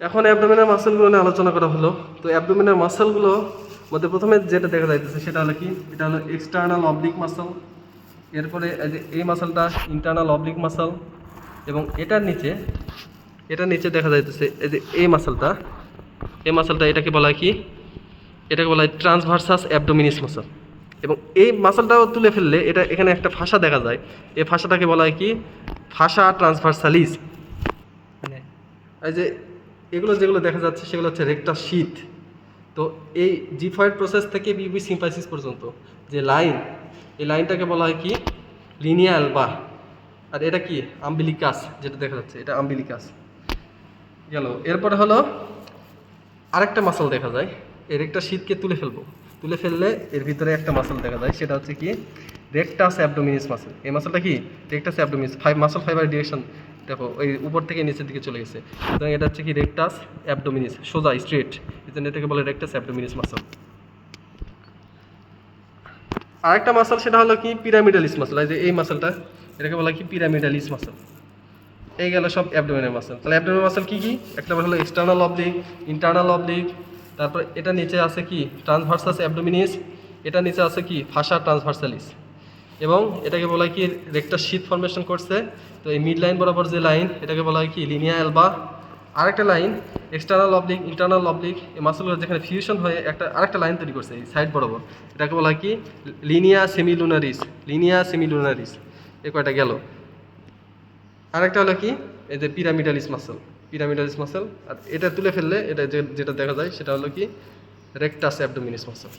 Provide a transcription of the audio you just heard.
এখন অ্যাবডোমিনাল মাসেলগুলো নিয়ে আলোচনা করা হলো। তো অ্যাবডোমিনাল মাসেলগুলো মধ্যে প্রথমে যেটা দেখা যাইতেছে সেটা হলো কি, এটা হলো এক্সটার্নাল অবলিক মাসেল। এরপরে এই মাসেলটা ইন্টারনাল অবলিক মাসেল, এবং এটার নিচে দেখা যাইতেছে এই যে এই মাসেলটা এটাকে বলা হয় কি, এটাকে বলা হয় ট্রান্সভার্সাস অ্যাবডোমিনিস মাসেল। এবং এই মাসেলটাও তুলে ফেললে এটা এখানে একটা ফাঁসা দেখা যায়, এই ফাঁসাটাকে বলা হয় কি, ফাঁসা ট্রান্সভার্সালিস। মানে এই যে এগুলো যেগুলো দেখা যাচ্ছে সেগুলো হচ্ছে রেক্টাস শীথ। তো এই জিফয়েড প্রসেস থেকে বিউবি সিম্পাইসিস পর্যন্ত যে লাইন, এই লাইনটাকে বলা হয় কি, লিনিয়া অ্যালবা। আর এটা কি, আম্বিলিকাস, যেটা দেখা যাচ্ছে এটা আম্বিলিকাস গেল। এরপরে হলো আরেকটা মাসল দেখা যায়, এর একটা শীতকে তুলে ফেললে এর ভিতরে একটা মাসল দেখা যায়, সেটা হচ্ছে কি, রেক্টাস অ্যাবডোমিনিস মাসল। এই মাসলটা কি, rectus abdominis muscle fibre direction দেখো ওই উপর থেকে নিচের দিকে চলে গেছে, সুতরাং এটা হচ্ছে কি রেক্টাস অ্যাবডোমিনিস, সোজা স্ট্রেট, এই জন্য এটাকে বলে রেক্টাস অ্যাবডোমিনিস মাসল। আরেকটা মাসল সেটা হলো কি, পিরামিডালিস মাসল। এই যে এই মাসলটা, এটাকে বলা কি পিরামিডালিস মাসল। এই গেল সব অ্যাবডোমিনাল মাসল। তাহলে অ্যাবডোমিনাল মাসল কী কী, একটা হলো এক্সটার্নাল অবলিক, ইন্টারনাল অবলিক, তারপর এটা নিচে আছে কি ট্রান্সভার্সাস অ্যাবডোমিনিস, এটা নিচে আছে কি ফাসা ট্রান্সভার্সালিস, এবং এটাকে বলা হয় কি রেক্টাস শীথ ফর্মেশন করছে। তো এই মিড লাইন বরাবর যে লাইন, এটাকে বলা হয় কি লিনিয়া অ্যালবা। আরেকটা line external oblique, internal oblique, এই মাসলগুলো যেখানে ফিউশন হয়ে আরেকটা লাইন তৈরি করছে এই সাইড বরাবর, এটাকে বলা হয় কি লিনিয়া সেমিলুনারিস। এ কয়টা গেল। আরেকটা হলো কি, এই যে পিরামিডালিস মাসল। আর এটা তুলে ফেললে এটা যেটা দেখা যায় সেটা হলো কি রেক্টাস অ্যাবডোমিনিস মাসল।